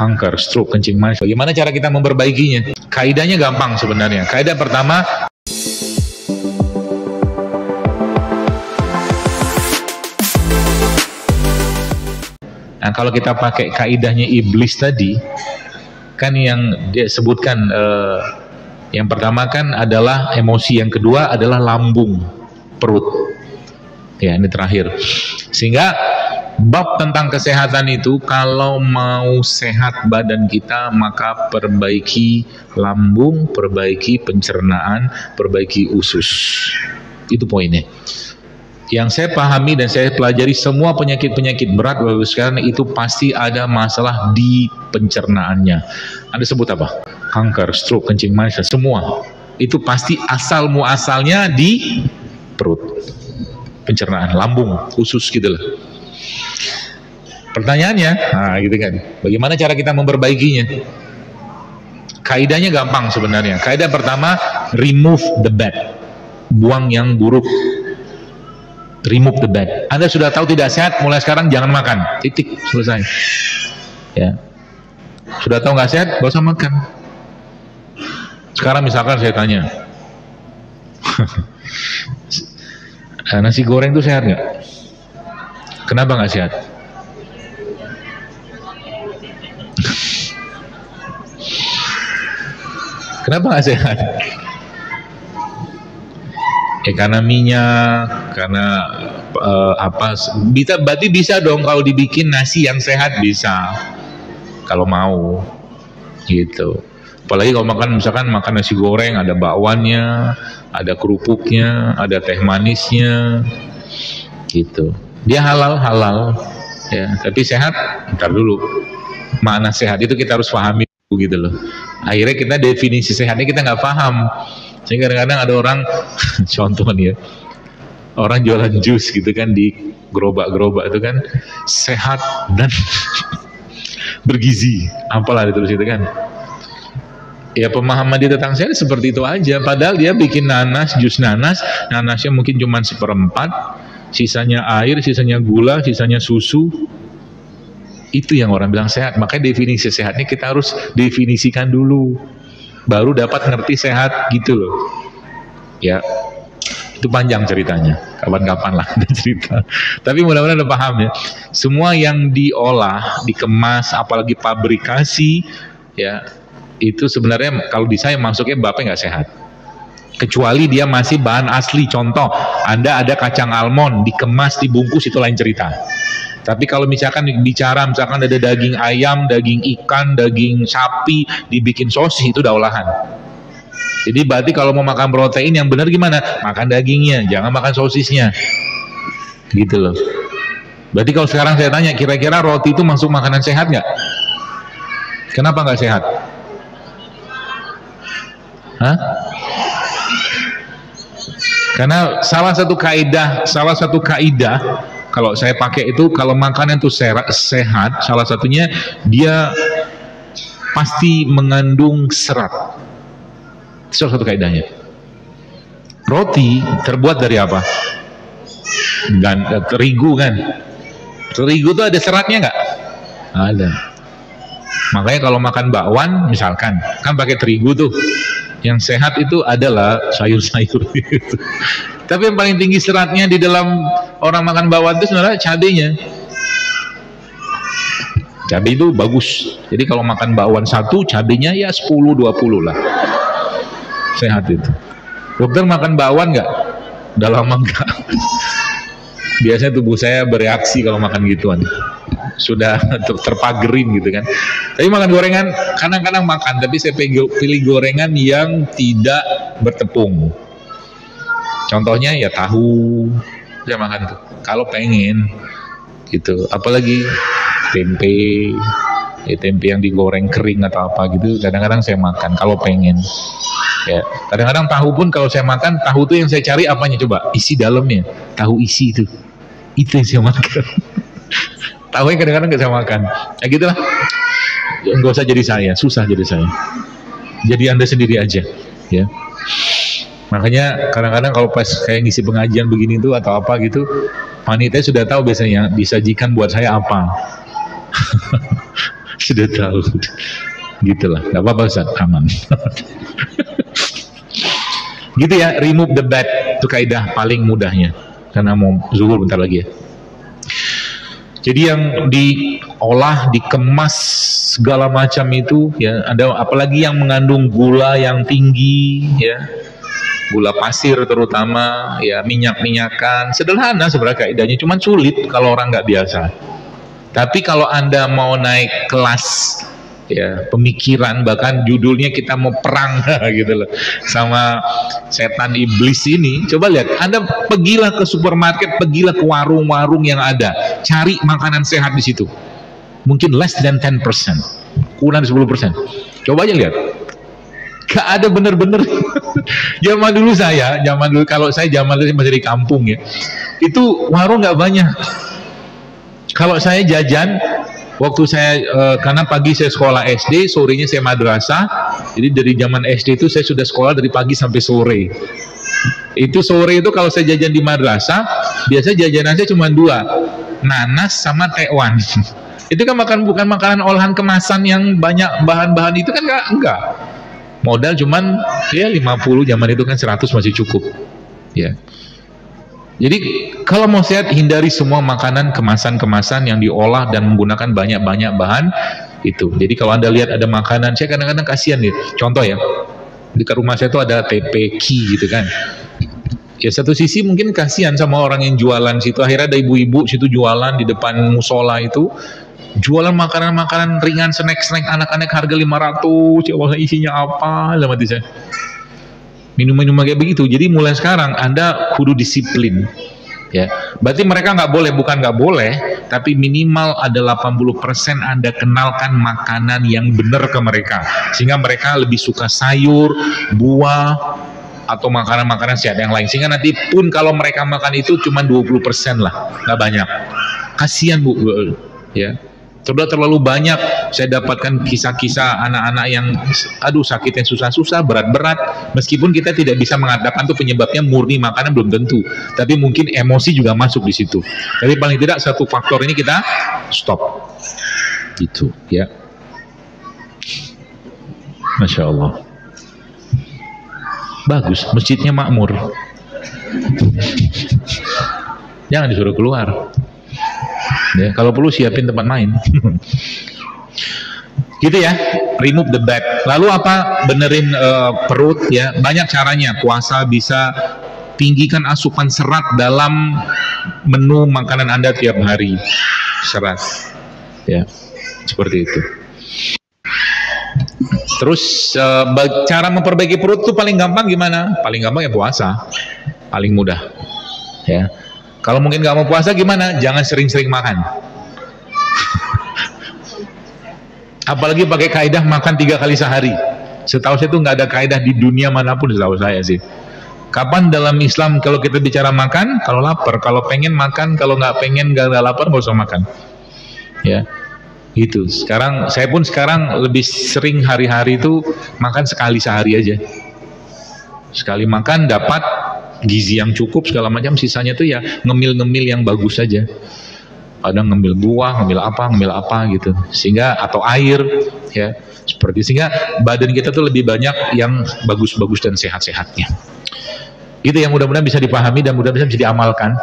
kanker, stroke, kencing manis. Bagaimana cara kita memperbaikinya? Kaidahnya gampang sebenarnya. Kaidah pertama, nah kalau kita pakai kaidahnya iblis tadi, kan yang dia sebutkan yang pertama kan adalah emosi, yang kedua adalah lambung, perut. Ya, ini terakhir. Sehingga bab tentang kesehatan itu, kalau mau sehat badan kita, maka perbaiki lambung, perbaiki pencernaan, perbaiki usus. Itu poinnya. Yang saya pahami dan saya pelajari, semua penyakit-penyakit berat Bapak sekarang itu pasti ada masalah di pencernaannya. Anda sebut apa? Kanker, stroke, kencing manis, semua. Itu pasti asal muasalnya di perut. Pencernaan, lambung, usus gitu lah. Pertanyaannya, nah gitu kan, bagaimana cara kita memperbaikinya? Kaidahnya gampang sebenarnya. Kaidah pertama, remove the bad. Buang yang buruk. Remove the bad. Anda sudah tahu tidak sehat, mulai sekarang jangan makan. Titik, selesai. Ya. Sudah tahu nggak sehat, gak usah makan. Sekarang misalkan saya tanya, nasi goreng itu sehat nggak? Kenapa nggak sehat? Kenapa nggak sehat? Karena minyak, karena apa? Berarti bisa dong kalau dibikin nasi yang sehat, bisa. Kalau mau, gitu. Apalagi kalau makan, misalkan makan nasi goreng, ada bakwannya, ada kerupuknya, ada teh manisnya, gitu. Dia halal, ya. Tapi sehat, ntar dulu. Makna sehat itu kita harus pahami, gitu loh. Akhirnya kita definisi sehatnya kita nggak paham. Sehingga kadang-kadang ada orang, contoh nih ya, orang jualan jus gitu kan di gerobak-gerobak itu kan, sehat dan bergizi, apalah ditulis itu kan. Ya pemahaman dia tentang sehat seperti itu aja. Padahal dia bikin nanas, jus nanas, nanasnya mungkin cuma 1/4, sisanya air, sisanya gula, sisanya susu. Itu yang orang bilang sehat. Makanya definisi sehatnya kita harus definisikan dulu, baru dapat ngerti sehat, gitu loh. Ya, itu panjang ceritanya. Kapan-kapan lah ada cerita. Tapi mudah-mudahan Anda paham ya. Semua yang diolah, dikemas, apalagi pabrikasi, ya itu sebenarnya kalau di saya masuknya bapaknya nggak sehat. Kecuali dia masih bahan asli. Contoh, Anda ada kacang almond, dikemas, dibungkus, itu lain cerita. Tapi kalau misalkan bicara, misalkan ada daging ayam, daging ikan, daging sapi, dibikin sosis, itu udah olahan. Jadi berarti kalau mau makan protein yang benar gimana? Makan dagingnya, jangan makan sosisnya. Gitu loh. Berarti kalau sekarang saya tanya, kira-kira roti itu masuk makanan sehat nggak? Kenapa nggak sehat? Hah? Karena salah satu kaidah kalau saya pakai itu, kalau makanan itu sehat, salah satunya dia pasti mengandung serat. Salah satu kaidahnya. Roti terbuat dari apa? Terigu kan? Terigu itu ada seratnya nggak? Ada. Makanya kalau makan bakwan, misalkan, kan pakai terigu tuh. Yang sehat itu adalah sayur-sayur gitu. Tapi yang paling tinggi seratnya di dalam orang makan bakwan itu sebenarnya cabenya. Cabai itu bagus. Jadi kalau makan bakwan satu, cabenya ya 10-20 lah. Sehat itu. Dokter makan bakwan nggak? Udah lama nggak. Biasanya tubuh saya bereaksi kalau makan gituan. Sudah terpagerin gitu kan. Tapi makan gorengan, kadang-kadang makan, tapi saya pilih gorengan yang tidak bertepung. Contohnya ya tahu, saya makan tuh. Kalau pengen, gitu. Apalagi tempe, ya tempe yang digoreng kering atau apa gitu. Kadang-kadang saya makan kalau pengen. Ya, kadang-kadang tahu pun kalau saya makan, tahu tuh yang saya cari apanya coba? Isi dalamnya, tahu isi itu yang saya makan. Tahu yang kadang-kadang nggak saya makan. Ya gitulah. Nggak usah jadi saya, susah jadi saya. Jadi Anda sendiri aja, ya. Makanya kadang-kadang kalau pas kayak ngisi pengajian begini tuh atau apa gitu, panitia sudah tahu biasanya disajikan buat saya apa. Sudah tahu. Gitulah, nggak apa-apa Ustaz, aman. Gitu ya, remove the bad, itu kaidah paling mudahnya. Karena mau zuhur bentar lagi ya. Jadi yang diolah, dikemas segala macam itu ya, ada apalagi yang mengandung gula yang tinggi ya, gula pasir terutama ya, minyak-minyakan. Sederhana sebenarnya kaidahnya, cuman sulit kalau orang nggak biasa. Tapi kalau Anda mau naik kelas ya pemikiran, bahkan judulnya kita mau perang gitu loh sama setan iblis ini, coba lihat, Anda pergilah ke supermarket, pergilah ke warung-warung yang ada, cari makanan sehat di situ, mungkin less than 10%, kurang 10%. Coba aja lihat, gak ada bener-bener. Zaman dulu kalau saya zaman dulu masih di kampung ya, itu warung gak banyak. Kalau saya jajan waktu saya karena pagi saya sekolah SD, sorenya saya madrasah. Jadi dari zaman SD itu saya sudah sekolah dari pagi sampai sore. Itu sore itu kalau saya jajan di madrasah, biasa jajanan saya cuma 2, nanas sama tekwan. Itu kan bukan makanan olahan kemasan yang banyak bahan-bahan itu kan enggak. Modal cuman ya 50, zaman itu kan 100 masih cukup. Ya. Jadi kalau mau sehat, hindari semua makanan kemasan-kemasan yang diolah dan menggunakan banyak-banyak bahan itu. Jadi kalau Anda lihat ada makanan, saya kadang-kadang kasihan nih. Contoh ya, di rumah saya itu ada TPQ gitu kan. Ya satu sisi mungkin kasihan sama orang yang jualan situ. Akhirnya ada ibu-ibu situ jualan di depan musola itu, jualan makanan-makanan ringan, snack-snack anak-anak harga 500. Ya Allah, isinya apa? Dalam hati saya. Minum-minum kayak begitu. Jadi mulai sekarang Anda kudu disiplin ya. Berarti mereka nggak boleh, bukan nggak boleh, tapi minimal ada 80% Anda kenalkan makanan yang benar ke mereka, sehingga mereka lebih suka sayur, buah, atau makanan-makanan sehat yang lain, sehingga nanti pun kalau mereka makan itu cuma 20% lah, nggak banyak. Kasihan Bu ya. Sudah terlalu banyak saya dapatkan kisah-kisah anak-anak yang aduh sakitnya susah-susah, berat-berat, meskipun kita tidak bisa mengatakan tuh penyebabnya murni makanan, belum tentu, tapi mungkin emosi juga masuk di situ. Tapi paling tidak satu faktor ini kita stop gitu ya. Masya Allah, bagus, masjidnya makmur, jangan disuruh keluar ya, kalau perlu siapin tempat main. Gitu ya, remove the bad. Lalu apa? Benerin perut ya, banyak caranya. Puasa bisa tinggikan asupan serat dalam menu makanan Anda tiap hari, serat ya, seperti itu. Terus cara memperbaiki perut tuh paling gampang gimana? Paling gampang ya puasa, paling mudah ya. Kalau mungkin nggak mau puasa gimana? Jangan sering-sering makan. Apalagi pakai kaidah makan 3 kali sehari. Setahu saya itu nggak ada kaidah di dunia manapun, setahu saya sih. Kapan dalam Islam kalau kita bicara makan? Kalau lapar, kalau pengen makan, kalau nggak pengen nggak lapar nggak usah makan. Ya, gitu. Sekarang saya pun sekarang lebih sering hari-hari itu makan sekali sehari aja. Sekali makan dapat gizi yang cukup segala macam, sisanya tuh ya ngemil-ngemil yang bagus saja. Kadang ngemil buah, ngemil apa gitu. Sehingga atau air ya, seperti sehingga badan kita tuh lebih banyak yang bagus-bagus dan sehat-sehatnya. Gitu yang mudah-mudahan bisa dipahami dan mudah-mudahan bisa diamalkan.